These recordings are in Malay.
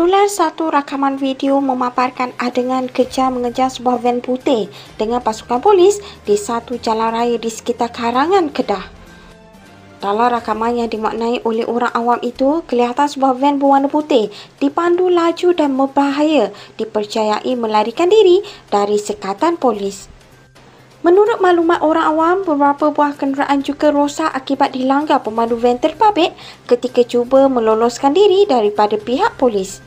Tertular satu rakaman video memaparkan adegan kejam mengejar sebuah van putih dengan pasukan polis di satu jalan raya di sekitar Karangan, Kedah. Dalam rakaman yang dimaknai oleh orang awam itu, kelihatan sebuah van berwarna putih dipandu laju dan berbahaya dipercayai melarikan diri dari sekatan polis. Menurut maklumat orang awam, beberapa buah kenderaan juga rosak akibat dilanggar pemandu van terbabit ketika cuba meloloskan diri daripada pihak polis.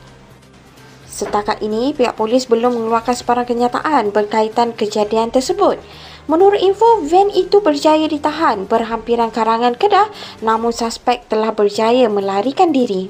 Setakat ini, pihak polis belum mengeluarkan sebarang kenyataan berkaitan kejadian tersebut. Menurut info, van itu berjaya ditahan berhampiran Karangan, Kedah, namun suspek telah berjaya melarikan diri.